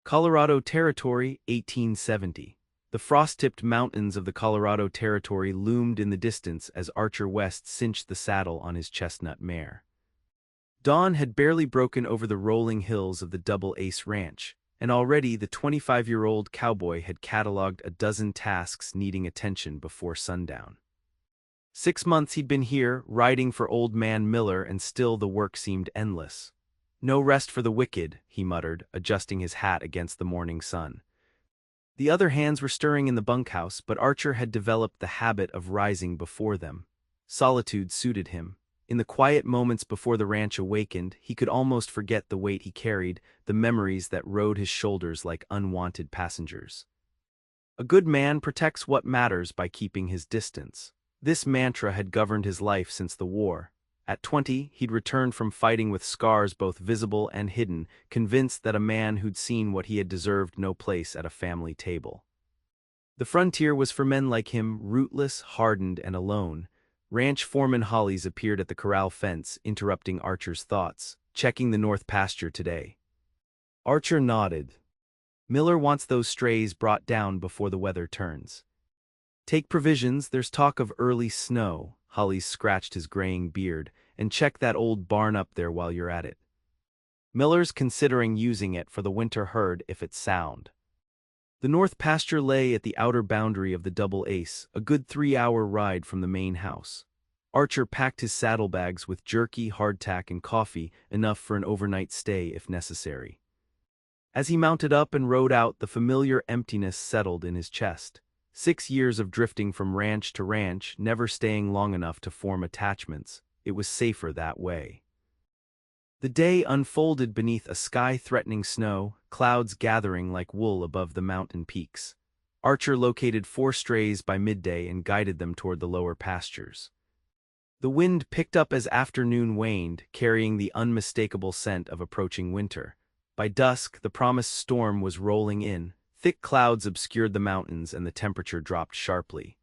Colorado Territory, 1870. The frost-tipped mountains of the Colorado Territory loomed in the distance as Archer West cinched the saddle on his chestnut mare. Dawn had barely broken over the rolling hills of the Double Ace Ranch, and already the 25-year-old cowboy had cataloged a dozen tasks needing attention before sundown. 6 months he'd been here, riding for Old Man Miller, and still the work seemed endless. "No rest for the wicked," he muttered, adjusting his hat against the morning sun. The other hands were stirring in the bunkhouse, but Archer had developed the habit of rising before them. Solitude suited him. In the quiet moments before the ranch awakened, he could almost forget the weight he carried, the memories that rode his shoulders like unwanted passengers. A good man protects what matters by keeping his distance. This mantra had governed his life since the war. At 20, he'd returned from fighting with scars both visible and hidden, convinced that a man who'd seen what he had deserved no place at a family table. The frontier was for men like him, rootless, hardened, and alone. Ranch foreman Hollies appeared at the corral fence, interrupting Archer's thoughts. "Checking the north pasture today." Archer nodded. "Miller wants those strays brought down before the weather turns." "Take provisions, there's talk of early snow." Hollies scratched his graying beard. "And check that old barn up there while you're at it. Miller's considering using it for the winter herd if it's sound." The north pasture lay at the outer boundary of the Double Ace, a good 3-hour ride from the main house. Archer packed his saddlebags with jerky, hardtack, and coffee, enough for an overnight stay if necessary. As he mounted up and rode out, the familiar emptiness settled in his chest. 6 years of drifting from ranch to ranch, never staying long enough to form attachments. It was safer that way. The day unfolded beneath a sky threatening snow, clouds gathering like wool above the mountain peaks. Archer located 4 strays by midday and guided them toward the lower pastures. The wind picked up as afternoon waned, carrying the unmistakable scent of approaching winter. By dusk, the promised storm was rolling in. Thick clouds obscured the mountains and the temperature dropped sharply.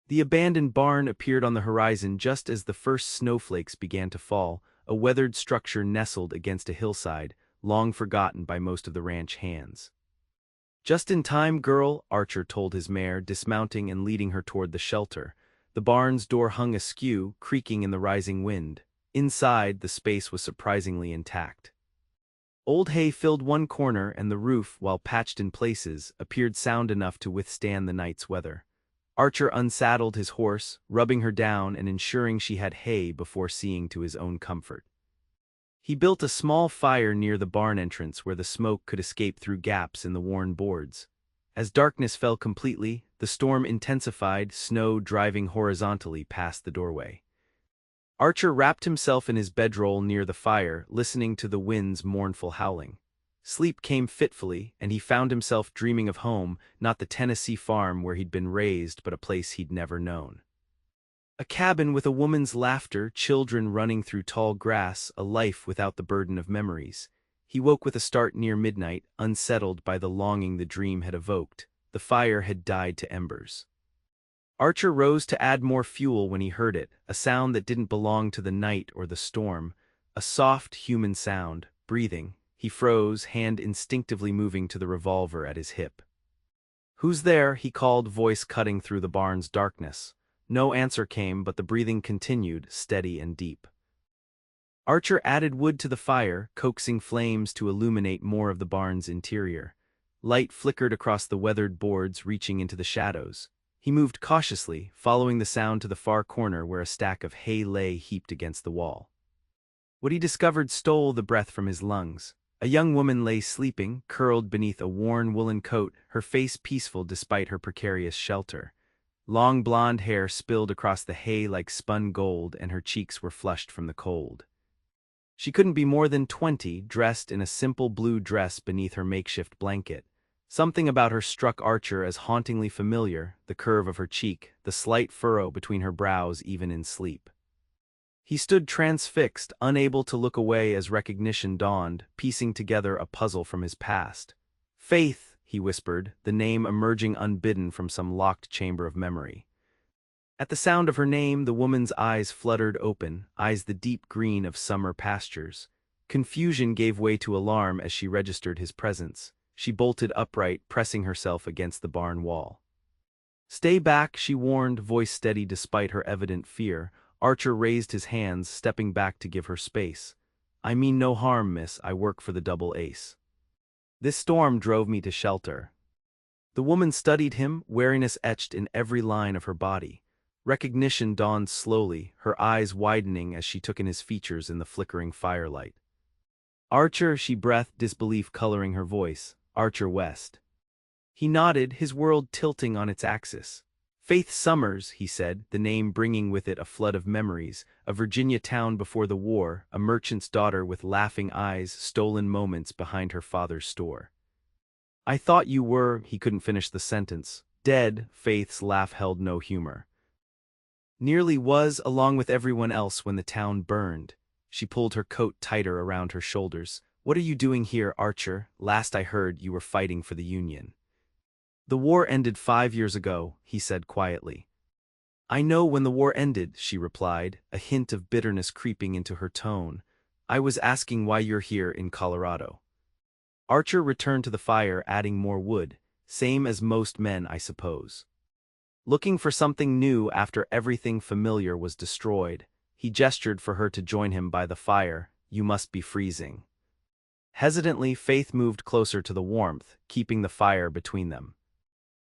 The abandoned barn appeared on the horizon just as the first snowflakes began to fall, a weathered structure nestled against a hillside, long forgotten by most of the ranch hands. "Just in time, girl," Archer told his mare, dismounting and leading her toward the shelter. The barn's door hung askew, creaking in the rising wind. Inside, the space was surprisingly intact. Old hay filled one corner, and the roof, while patched in places, appeared sound enough to withstand the night's weather. Archer unsaddled his horse, rubbing her down and ensuring she had hay before seeing to his own comfort. He built a small fire near the barn entrance where the smoke could escape through gaps in the worn boards. As darkness fell completely, the storm intensified, snow driving horizontally past the doorway. Archer wrapped himself in his bedroll near the fire, listening to the wind's mournful howling. Sleep came fitfully, and he found himself dreaming of home, not the Tennessee farm where he'd been raised, but a place he'd never known. A cabin with a woman's laughter, children running through tall grass, a life without the burden of memories. He woke with a start near midnight, unsettled by the longing the dream had evoked. The fire had died to embers. Archer rose to add more fuel when he heard it, a sound that didn't belong to the night or the storm, a soft, human sound, breathing. He froze, hand instinctively moving to the revolver at his hip. "Who's there?" he called, voice cutting through the barn's darkness. No answer came, but the breathing continued, steady and deep. Archer added wood to the fire, coaxing flames to illuminate more of the barn's interior. Light flickered across the weathered boards, reaching into the shadows. He moved cautiously, following the sound to the far corner where a stack of hay lay heaped against the wall. What he discovered stole the breath from his lungs. A young woman lay sleeping, curled beneath a worn woolen coat, her face peaceful despite her precarious shelter. Long blonde hair spilled across the hay like spun gold, and her cheeks were flushed from the cold. She couldn't be more than 20, dressed in a simple blue dress beneath her makeshift blanket. Something about her struck Archer as hauntingly familiar, the curve of her cheek, the slight furrow between her brows even in sleep. He stood transfixed, unable to look away as recognition dawned, piecing together a puzzle from his past. "Faith," he whispered, the name emerging unbidden from some locked chamber of memory. At the sound of her name, the woman's eyes fluttered open, eyes the deep green of summer pastures. Confusion gave way to alarm as she registered his presence. She bolted upright, pressing herself against the barn wall. "Stay back," she warned, voice steady despite her evident fear. Archer raised his hands, stepping back to give her space. "I mean no harm, miss. I work for the Double Ace. This storm drove me to shelter." The woman studied him, wariness etched in every line of her body. Recognition dawned slowly, her eyes widening as she took in his features in the flickering firelight. "Archer," she breathed, disbelief coloring her voice. "Archer West." He nodded, his world tilting on its axis. "Faith Summers," he said, the name bringing with it a flood of memories, a Virginia town before the war, a merchant's daughter with laughing eyes, stolen moments behind her father's store. "I thought you were," he couldn't finish the sentence. "Dead." Faith's laugh held no humor. "Nearly was, along with everyone else when the town burned." She pulled her coat tighter around her shoulders. "What are you doing here, Archer? Last I heard, you were fighting for the Union." "The war ended 5 years ago," he said quietly. "I know when the war ended," she replied, a hint of bitterness creeping into her tone. "I was asking why you're here in Colorado." Archer returned to the fire, adding more wood. "Same as most men, I suppose. Looking for something new after everything familiar was destroyed." He gestured for her to join him by the fire. "You must be freezing." Hesitantly, Faith moved closer to the warmth, keeping the fire between them.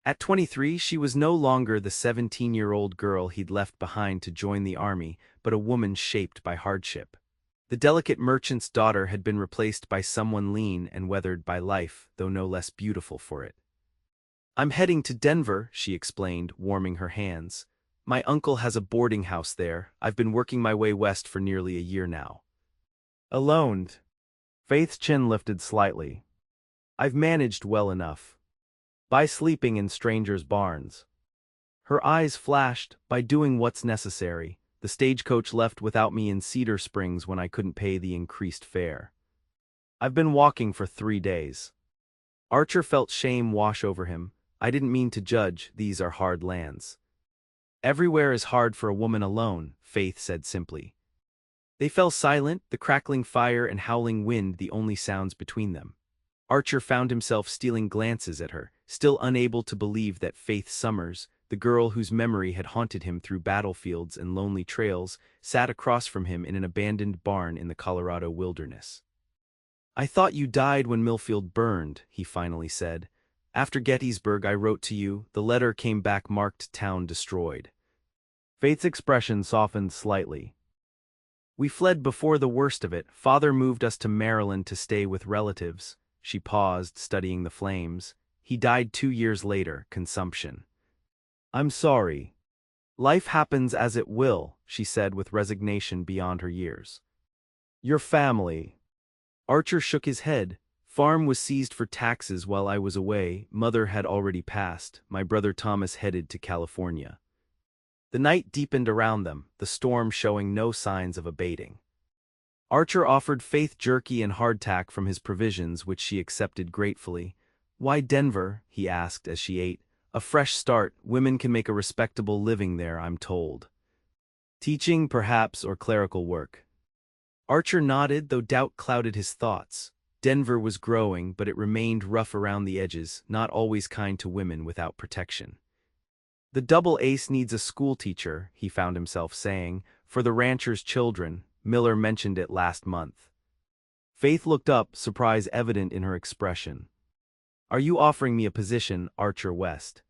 At 23, she was no longer the 17-year-old girl he'd left behind to join the army, but a woman shaped by hardship. The delicate merchant's daughter had been replaced by someone lean and weathered by life, though no less beautiful for it. "I'm heading to Denver," she explained, warming her hands. "My uncle has a boarding house there. I've been working my way west for nearly a year now." "Alone?" Faith's chin lifted slightly. "I've managed well enough. By sleeping in strangers' barns." Her eyes flashed. "By doing what's necessary. The stagecoach left without me in Cedar Springs when I couldn't pay the increased fare. I've been walking for 3 days." Archer felt shame wash over him. "I didn't mean to judge, these are hard lands." "Everywhere is hard for a woman alone," Faith said simply. They fell silent, the crackling fire and howling wind the only sounds between them. Archer found himself stealing glances at her, still unable to believe that Faith Summers, the girl whose memory had haunted him through battlefields and lonely trails, sat across from him in an abandoned barn in the Colorado wilderness. "I thought you died when Millfield burned," he finally said. "After Gettysburg I wrote to you, the letter came back marked town destroyed." Faith's expression softened slightly. "We fled before the worst of it. Father moved us to Maryland to stay with relatives." She paused, studying the flames. "He died 2 years later, consumption." "I'm sorry." "Life happens as it will," she said with resignation beyond her years. "Your family?" Archer shook his head. "Farm was seized for taxes while I was away. Mother had already passed. My brother Thomas headed to California." The night deepened around them, the storm showing no signs of abating. Archer offered Faith jerky and hardtack from his provisions, which she accepted gratefully. "Why Denver?" he asked as she ate. "A fresh start. Women can make a respectable living there, I'm told." "Teaching, perhaps, or clerical work." Archer nodded, though doubt clouded his thoughts. Denver was growing, but it remained rough around the edges, not always kind to women without protection. "The Double Ace needs a schoolteacher," he found himself saying, "for the rancher's children. Miller mentioned it last month." Faith looked up, surprise evident in her expression. "Are you offering me a position, Archer West?"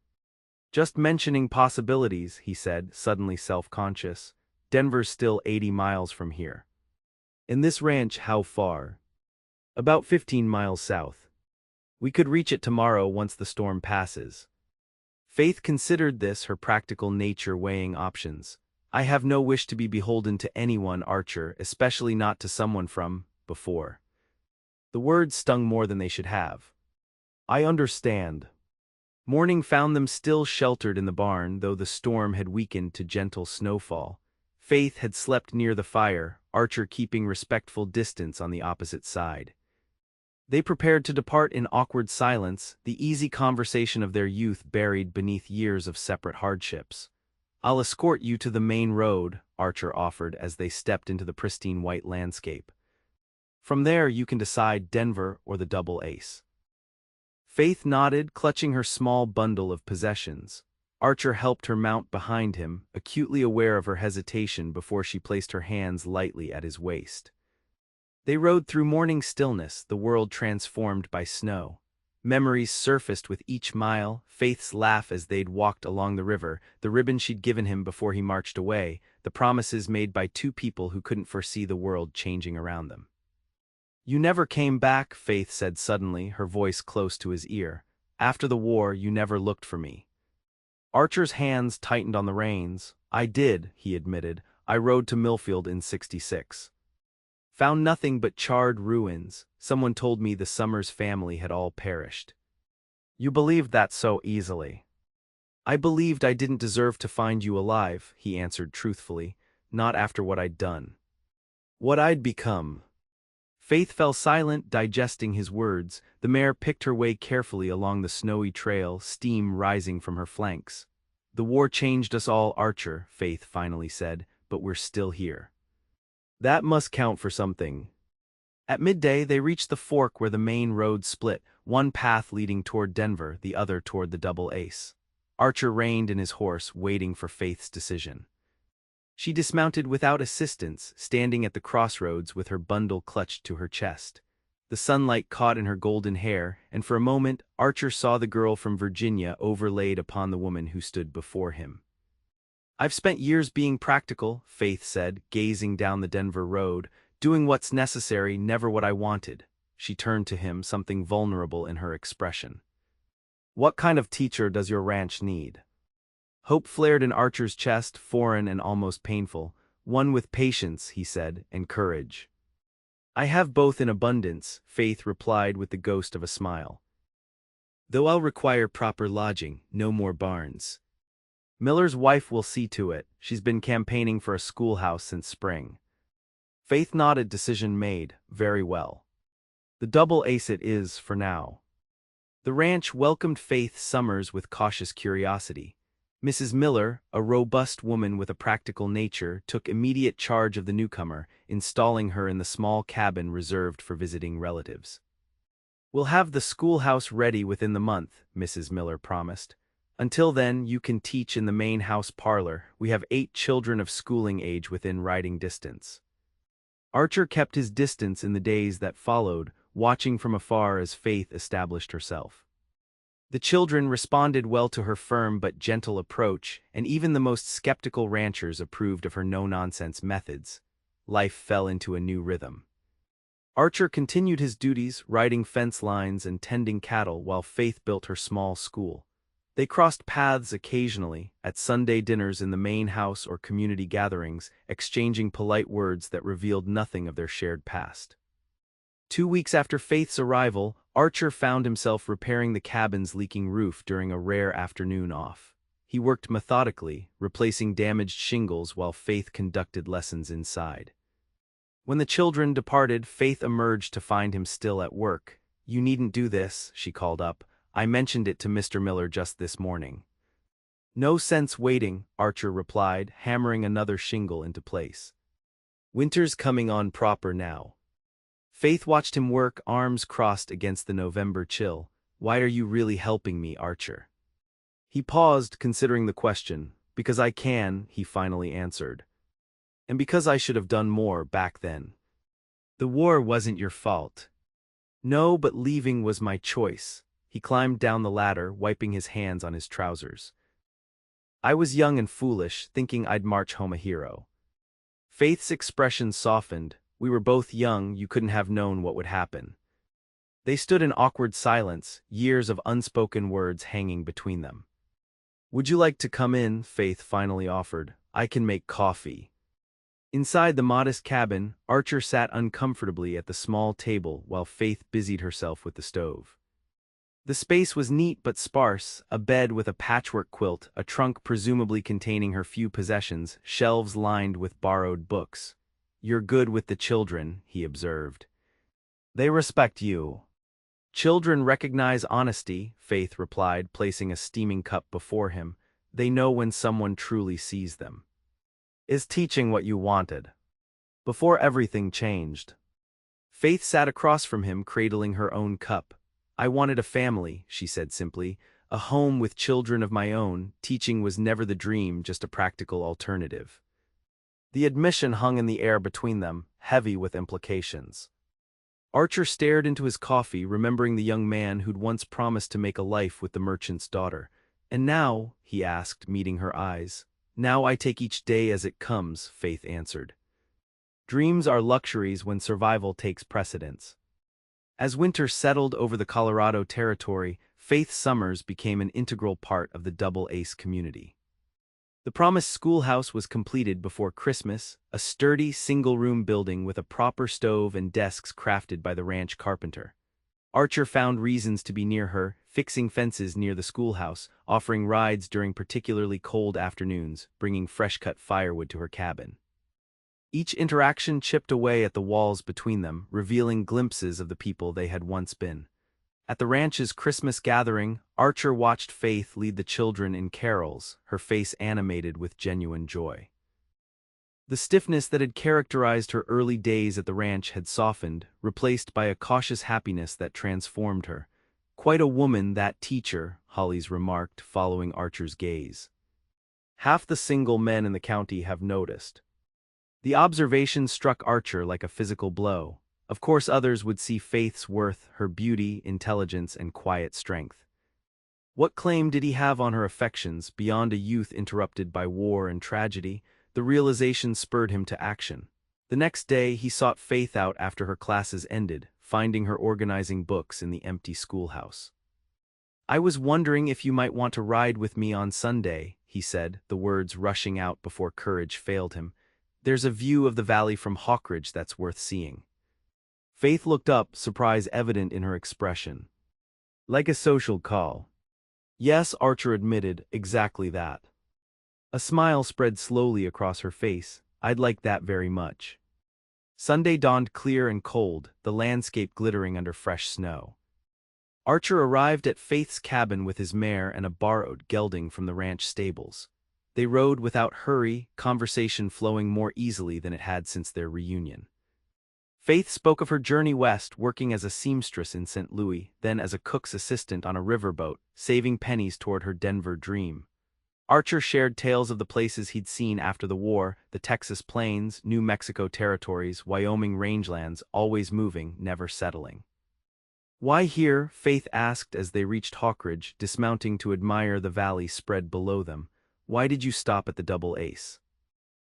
"Just mentioning possibilities," he said, suddenly self-conscious. "Denver's still 80 miles from here." "And this ranch how far?" "About 15 miles south. We could reach it tomorrow once the storm passes." Faith considered this, her practical nature weighing options. "I have no wish to be beholden to anyone, Archer, especially not to someone from before." The words stung more than they should have. "I understand." Morning found them still sheltered in the barn, though the storm had weakened to gentle snowfall. Faith had slept near the fire, Archer keeping respectful distance on the opposite side. They prepared to depart in awkward silence, the easy conversation of their youth buried beneath years of separate hardships. "I'll escort you to the main road," Archer offered as they stepped into the pristine white landscape. "From there you can decide Denver or the Double Ace." Faith nodded, clutching her small bundle of possessions. Archer helped her mount behind him, acutely aware of her hesitation before she placed her hands lightly at his waist. They rode through morning stillness, the world transformed by snow. Memories surfaced with each mile, Faith's laugh as they'd walked along the river, the ribbon she'd given him before he marched away, the promises made by two people who couldn't foresee the world changing around them. "You never came back," Faith said suddenly, her voice close to his ear. "After the war, you never looked for me." Archer's hands tightened on the reins. "I did," he admitted. "I rode to Millfield in '66. Found nothing but charred ruins. Someone told me the Summers family had all perished." "You believed that so easily." "I believed I didn't deserve to find you alive," he answered truthfully. "Not after what I'd done. What I'd become." Faith fell silent, digesting his words. The mare picked her way carefully along the snowy trail, steam rising from her flanks. "The war changed us all, Archer," Faith finally said, "but we're still here. That must count for something." At midday, they reached the fork where the main road split, one path leading toward Denver, the other toward the Double Ace. Archer reined in his horse, waiting for Faith's decision. She dismounted without assistance, standing at the crossroads with her bundle clutched to her chest. The sunlight caught in her golden hair, and for a moment, Archer saw the girl from Virginia overlaid upon the woman who stood before him. "I've spent years being practical," Faith said, gazing down the Denver road, "doing what's necessary, never what I wanted." She turned to him, something vulnerable in her expression. "What kind of teacher does your ranch need?" Hope flared in Archer's chest, foreign and almost painful. "One with patience," he said, "and courage." "I have both in abundance," Faith replied with the ghost of a smile. "Though I'll require proper lodging, no more barns. Miller's wife will see to it. She's been campaigning for a schoolhouse since spring." Faith nodded, decision made. "Very well. The Double Ace it is, for now." The ranch welcomed Faith Summers with cautious curiosity. Mrs. Miller, a robust woman with a practical nature, took immediate charge of the newcomer, installing her in the small cabin reserved for visiting relatives. "We'll have the schoolhouse ready within the month," Mrs. Miller promised. "Until then, you can teach in the main house parlor. We have 8 children of schooling age within riding distance." Archer kept his distance in the days that followed, watching from afar as Faith established herself. The children responded well to her firm but gentle approach, and even the most skeptical ranchers approved of her no-nonsense methods. Life fell into a new rhythm. Archer continued his duties, riding fence lines and tending cattle, while Faith built her small school. They crossed paths occasionally, at Sunday dinners in the main house or community gatherings, exchanging polite words that revealed nothing of their shared past. 2 weeks after Faith's arrival, Archer found himself repairing the cabin's leaking roof during a rare afternoon off. He worked methodically, replacing damaged shingles while Faith conducted lessons inside. When the children departed, Faith emerged to find him still at work. "You needn't do this," she called up. "I mentioned it to Mr. Miller just this morning." "No sense waiting," Archer replied, hammering another shingle into place. "Winter's coming on proper now." Faith watched him work, arms crossed against the November chill. "Why are you really helping me, Archer?" He paused, considering the question. "Because I can," he finally answered. "And because I should have done more back then." "The war wasn't your fault." "No, but leaving was my choice." He climbed down the ladder, wiping his hands on his trousers. "I was young and foolish, thinking I'd march home a hero." Faith's expression softened. "We were both young, you couldn't have known what would happen." They stood in awkward silence, years of unspoken words hanging between them. "Would you like to come in?" Faith finally offered. "I can make coffee." Inside the modest cabin, Archer sat uncomfortably at the small table while Faith busied herself with the stove. The space was neat but sparse, a bed with a patchwork quilt, a trunk presumably containing her few possessions, shelves lined with borrowed books. "You're good with the children," he observed. "They respect you." "Children recognize honesty," Faith replied, placing a steaming cup before him. "They know when someone truly sees them." "Is teaching what you wanted?" "Before everything changed." Faith sat across from him, cradling her own cup. I wanted a family, she said simply, a home with children of my own. Teaching was never the dream, just a practical alternative. The admission hung in the air between them, heavy with implications. Archer stared into his coffee, remembering the young man who'd once promised to make a life with the merchant's daughter. And now, he asked, meeting her eyes. Now I take each day as it comes, Faith answered. Dreams are luxuries when survival takes precedence. As winter settled over the Colorado Territory, Faith's summers became an integral part of the Double Ace community. The promised schoolhouse was completed before Christmas, a sturdy single-room building with a proper stove and desks crafted by the ranch carpenter. Archer found reasons to be near her, fixing fences near the schoolhouse, offering rides during particularly cold afternoons, bringing fresh-cut firewood to her cabin. Each interaction chipped away at the walls between them, revealing glimpses of the people they had once been. At the ranch's Christmas gathering, Archer watched Faith lead the children in carols, her face animated with genuine joy. The stiffness that had characterized her early days at the ranch had softened, replaced by a cautious happiness that transformed her. Quite a woman, that teacher, Hollis remarked, following Archer's gaze. Half the single men in the county have noticed. The observation struck Archer like a physical blow. Of course others would see Faith's worth, her beauty, intelligence, and quiet strength. What claim did he have on her affections, beyond a youth interrupted by war and tragedy? The realization spurred him to action. The next day he sought Faith out after her classes ended, finding her organizing books in the empty schoolhouse. I was wondering if you might want to ride with me on Sunday, he said, the words rushing out before courage failed him. There's a view of the valley from Hawkridge that's worth seeing. Faith looked up, surprise evident in her expression. Like a social call. Yes, Archer admitted, exactly that. A smile spread slowly across her face. I'd like that very much. Sunday dawned clear and cold, the landscape glittering under fresh snow. Archer arrived at Faith's cabin with his mare and a borrowed gelding from the ranch stables. They rode without hurry, conversation flowing more easily than it had since their reunion. Faith spoke of her journey west, working as a seamstress in St. Louis, then as a cook's assistant on a riverboat, saving pennies toward her Denver dream. Archer shared tales of the places he'd seen after the war, the Texas plains, New Mexico territories, Wyoming rangelands, always moving, never settling. Why here? Faith asked as they reached Hawkridge, dismounting to admire the valley spread below them. Why did you stop at the Double Ace?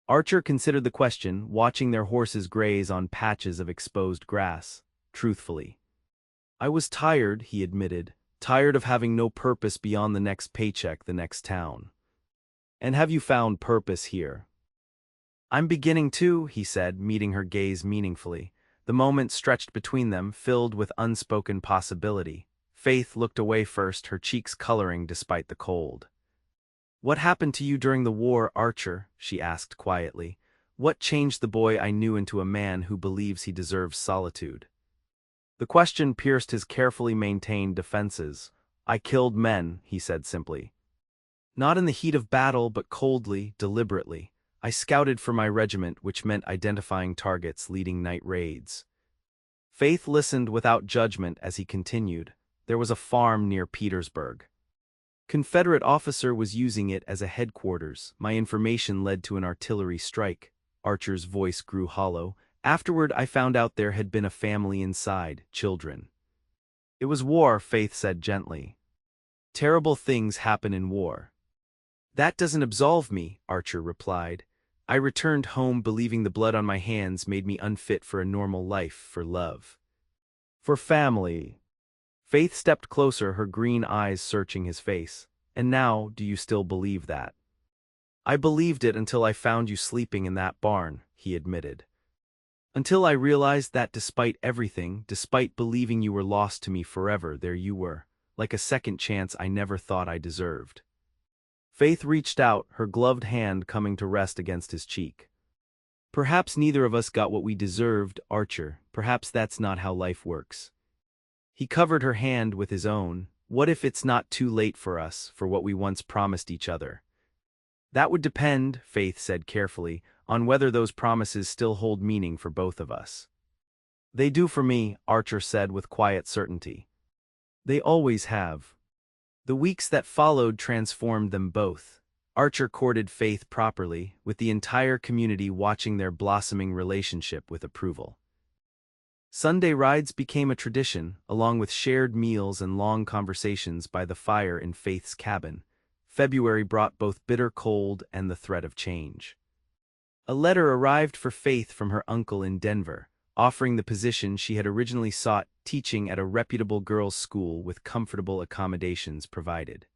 Archer considered the question, watching their horses graze on patches of exposed grass, truthfully. I was tired, he admitted, tired of having no purpose beyond the next paycheck, the next town. And have you found purpose here? I'm beginning to, he said, meeting her gaze meaningfully. The moment stretched between them, filled with unspoken possibility. Faith looked away first, her cheeks coloring despite the cold. What happened to you during the war, Archer? She asked quietly. What changed the boy I knew into a man who believes he deserves solitude? The question pierced his carefully maintained defenses. I killed men, he said simply. Not in the heat of battle, but coldly, deliberately. I scouted for my regiment, which meant identifying targets, leading night raids. Faith listened without judgment as he continued. There was a farm near Petersburg. Confederate officer was using it as a headquarters. My information led to an artillery strike. Archer's voice grew hollow. Afterward, I found out there had been a family inside, children. It was war, Faith said gently. Terrible things happen in war. That doesn't absolve me, Archer replied. I returned home believing the blood on my hands made me unfit for a normal life, for love. For family. Faith stepped closer, her green eyes searching his face. And now, do you still believe that? I believed it until I found you sleeping in that barn, he admitted. Until I realized that despite everything, despite believing you were lost to me forever, there you were, like a second chance I never thought I deserved. Faith reached out, her gloved hand coming to rest against his cheek. Perhaps neither of us got what we deserved, Archer. Perhaps that's not how life works. He covered her hand with his own. What if it's not too late for us, for what we once promised each other? That would depend, Faith said carefully, on whether those promises still hold meaning for both of us. They do for me, Archer said with quiet certainty. They always have. The weeks that followed transformed them both. Archer courted Faith properly, with the entire community watching their blossoming relationship with approval. Sunday rides became a tradition, along with shared meals and long conversations by the fire in Faith's cabin. February brought both bitter cold and the threat of change. A letter arrived for Faith from her uncle in Denver, offering the position she had originally sought, teaching at a reputable girls' school with comfortable accommodations provided.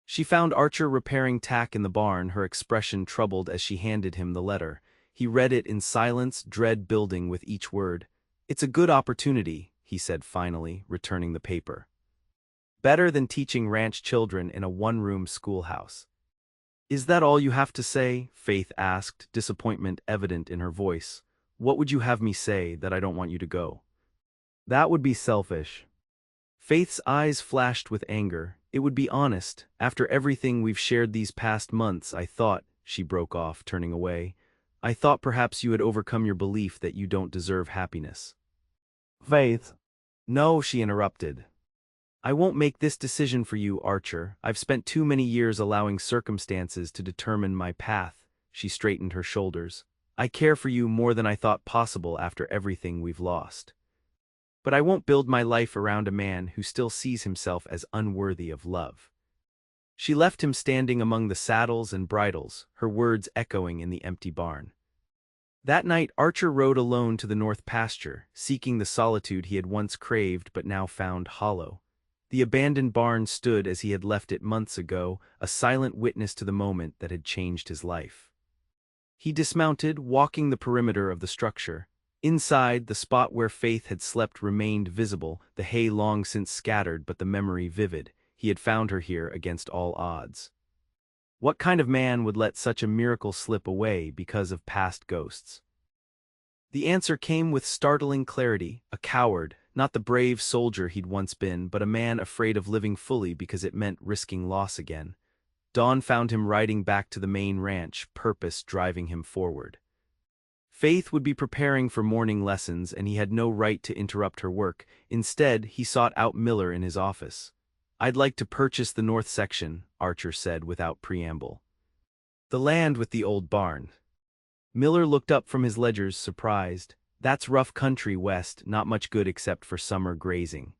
She found Archer repairing tack in the barn, her expression troubled as she handed him the letter. He read it in silence, dread building with each word. "It's a good opportunity," he said finally, returning the paper. "Better than teaching ranch children in a one-room schoolhouse." "Is that all you have to say?" Faith asked, disappointment evident in her voice. "What would you have me say, that I don't want you to go?" "That would be selfish." Faith's eyes flashed with anger. "It would be honest. After everything we've shared these past months, I thought," she broke off, turning away, "I thought perhaps you had overcome your belief that you don't deserve happiness." "Faith." "No," she interrupted. "I won't make this decision for you, Archer. I've spent too many years allowing circumstances to determine my path." She straightened her shoulders. "I care for you more than I thought possible after everything we've lost. But I won't build my life around a man who still sees himself as unworthy of love." She left him standing among the saddles and bridles, her words echoing in the empty barn. That night Archer rode alone to the north pasture, seeking the solitude he had once craved but now found hollow. The abandoned barn stood as he had left it months ago, a silent witness to the moment that had changed his life. He dismounted, walking the perimeter of the structure. Inside, the spot where Faith had slept remained visible, the hay long since scattered but the memory vivid. He had found her here against all odds. What kind of man would let such a miracle slip away because of past ghosts? The answer came with startling clarity: a coward, not the brave soldier he'd once been, but a man afraid of living fully because it meant risking loss again. Dawn found him riding back to the main ranch, purpose driving him forward. Faith would be preparing for morning lessons, and he had no right to interrupt her work. Instead, he sought out Miller in his office. "I'd like to purchase the north section," Archer said without preamble. "The land with the old barn." Miller looked up from his ledgers, surprised. "That's rough country west, not much good except for summer grazing."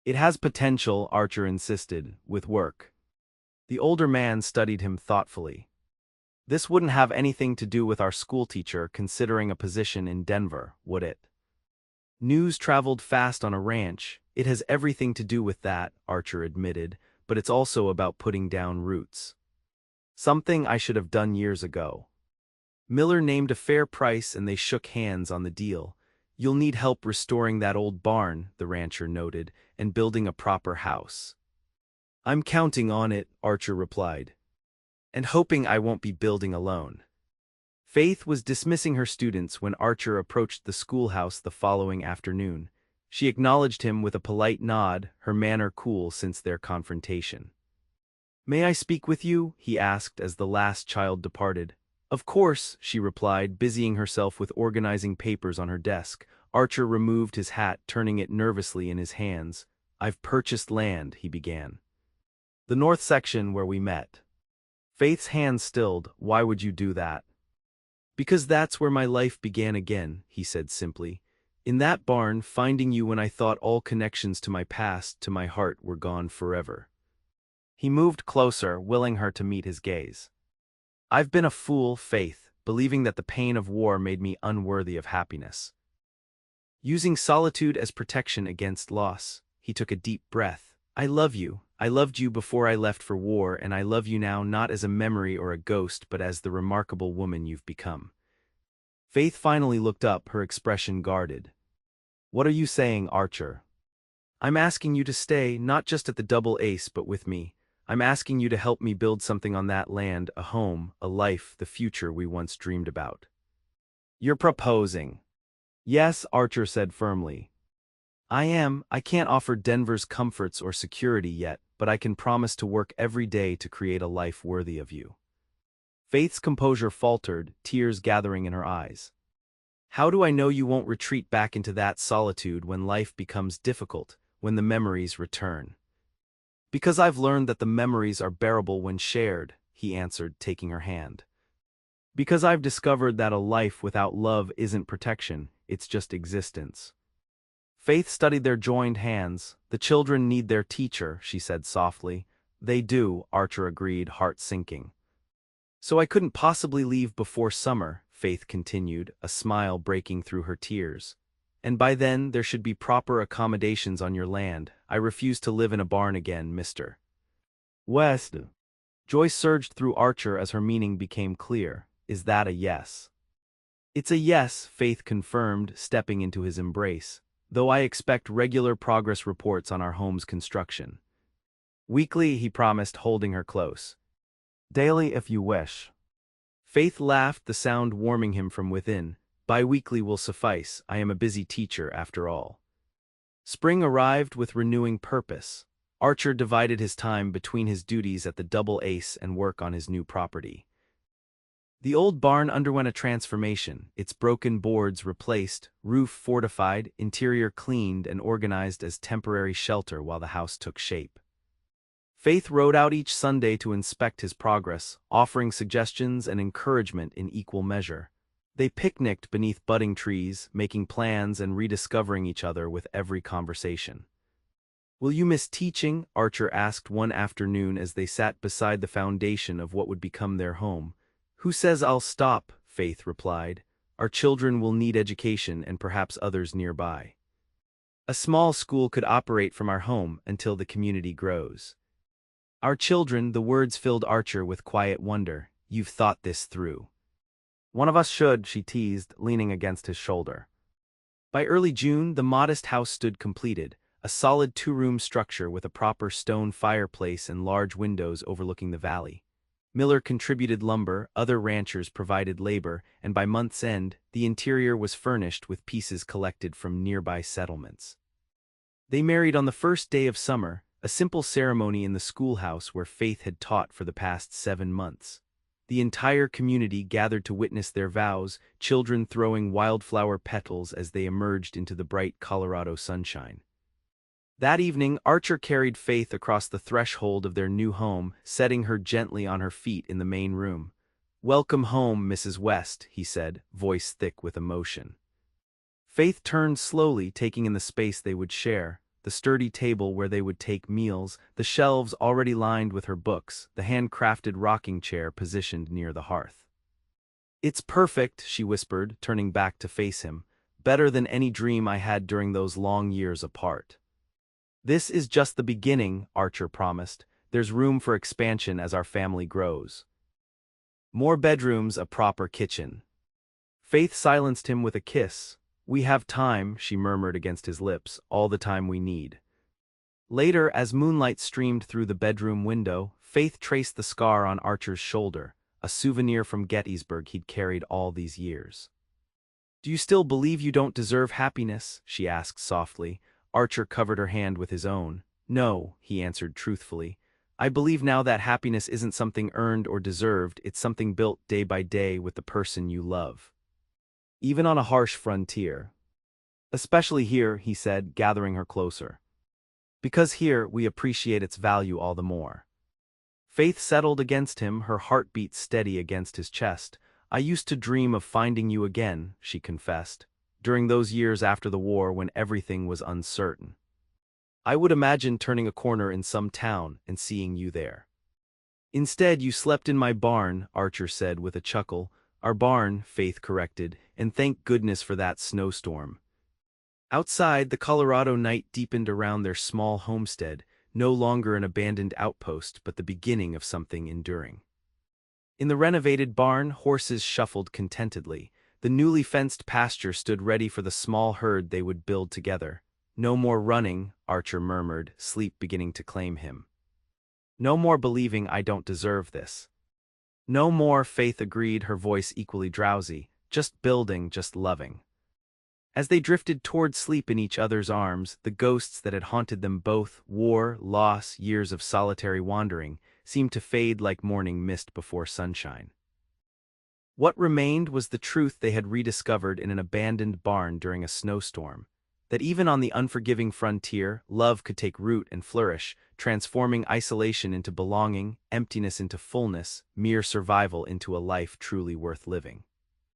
"It has potential," Archer insisted, "with work." The older man studied him thoughtfully. "This wouldn't have anything to do with our schoolteacher considering a position in Denver, would it?" "News traveled fast on a ranch. It has everything to do with that," Archer admitted, "but it's also about putting down roots. Something I should have done years ago." Miller named a fair price and they shook hands on the deal. "You'll need help restoring that old barn," the rancher noted, "and building a proper house." "I'm counting on it," Archer replied. "And hoping I won't be building alone." Faith was dismissing her students when Archer approached the schoolhouse the following afternoon. She acknowledged him with a polite nod, her manner cool since their confrontation. "May I speak with you?" he asked as the last child departed. "Of course," she replied, busying herself with organizing papers on her desk. Archer removed his hat, turning it nervously in his hands. "I've purchased land," he began. "The north section where we met." Faith's hands stilled. "Why would you do that?" "Because that's where my life began again," he said simply. "In that barn, finding you when I thought all connections to my past, to my heart, were gone forever." He moved closer, willing her to meet his gaze. "I've been a fool, Faith, believing that the pain of war made me unworthy of happiness. Using solitude as protection against loss." He took a deep breath. "I love you. I loved you before I left for war, and I love you now not as a memory or a ghost but as the remarkable woman you've become." Faith finally looked up, her expression guarded. "What are you saying, Archer?" "I'm asking you to stay, not just at the Double Ace but with me. I'm asking you to help me build something on that land, a home, a life, the future we once dreamed about." "You're proposing." "Yes," Archer said firmly. "I am. I can't offer Denver's comforts or security yet, but I can promise to work every day to create a life worthy of you." Faith's composure faltered, tears gathering in her eyes. "How do I know you won't retreat back into that solitude when life becomes difficult, when the memories return. Because I've learned that the memories are bearable when shared, he answered, taking her hand. Because I've discovered that a life without love isn't protection, it's just existence. Faith studied their joined hands. The children need their teacher, she said softly. They do, Archer agreed, heart sinking. So I couldn't possibly leave before summer, Faith continued, a smile breaking through her tears. And by then there should be proper accommodations on your land. I refuse to live in a barn again, Mr. West. Joy surged through Archer as her meaning became clear. Is that a yes? It's a yes, Faith confirmed, stepping into his embrace, though I expect regular progress reports on our home's construction. Weekly, he promised, holding her close. Daily if you wish. Faith laughed, the sound warming him from within. Bi-weekly will suffice, I am a busy teacher after all. Spring arrived with renewing purpose. Archer divided his time between his duties at the Double Ace and work on his new property. The old barn underwent a transformation, its broken boards replaced, roof fortified, interior cleaned and organized as temporary shelter while the house took shape. Faith rode out each Sunday to inspect his progress, offering suggestions and encouragement in equal measure. They picnicked beneath budding trees, making plans and rediscovering each other with every conversation. Will you miss teaching? Archer asked one afternoon as they sat beside the foundation of what would become their home. Who says I'll stop? Faith replied. Our children will need education and perhaps others nearby. A small school could operate from our home until the community grows. Our children, the words filled Archer with quiet wonder. You've thought this through. One of us should, she teased, leaning against his shoulder. By early June, the modest house stood completed, a solid two-room structure with a proper stone fireplace and large windows overlooking the valley. Miller contributed lumber, other ranchers provided labor, and by month's end, the interior was furnished with pieces collected from nearby settlements. They married on the first day of summer, a simple ceremony in the schoolhouse where Faith had taught for the past 7 months. The entire community gathered to witness their vows, children throwing wildflower petals as they emerged into the bright Colorado sunshine. That evening, Archer carried Faith across the threshold of their new home, setting her gently on her feet in the main room. Welcome home, Mrs. West, he said, voice thick with emotion. Faith turned slowly, taking in the space they would share, the sturdy table where they would take meals, the shelves already lined with her books, the handcrafted rocking chair positioned near the hearth. It's perfect, she whispered, turning back to face him, better than any dream I had during those long years apart. This is just the beginning, Archer promised. There's room for expansion as our family grows. More bedrooms, a proper kitchen. Faith silenced him with a kiss. We have time, she murmured against his lips, all the time we need. Later, as moonlight streamed through the bedroom window, Faith traced the scar on Archer's shoulder, a souvenir from Gettysburg he'd carried all these years. Do you still believe you don't deserve happiness? She asked softly. Archer covered her hand with his own. No, he answered truthfully. I believe now that happiness isn't something earned or deserved, it's something built day by day with the person you love. Even on a harsh frontier. Especially here, he said, gathering her closer. Because here, we appreciate its value all the more. Faith settled against him, her heartbeat steady against his chest. I used to dream of finding you again, she confessed. During those years after the war when everything was uncertain. I would imagine turning a corner in some town and seeing you there. Instead, you slept in my barn, Archer said with a chuckle. Our barn, Faith corrected, and thank goodness for that snowstorm. Outside, the Colorado night deepened around their small homestead, no longer an abandoned outpost but the beginning of something enduring. In the renovated barn, horses shuffled contentedly. The newly fenced pasture stood ready for the small herd they would build together. No more running, Archer murmured, sleep beginning to claim him. No more believing I don't deserve this. No more, Faith agreed, her voice equally drowsy. Just building, just loving. As they drifted toward sleep in each other's arms, the ghosts that had haunted them both, war, loss, years of solitary wandering, seemed to fade like morning mist before sunshine. What remained was the truth they had rediscovered in an abandoned barn during a snowstorm. that even on the unforgiving frontier, love could take root and flourish, transforming isolation into belonging, emptiness into fullness, mere survival into a life truly worth living.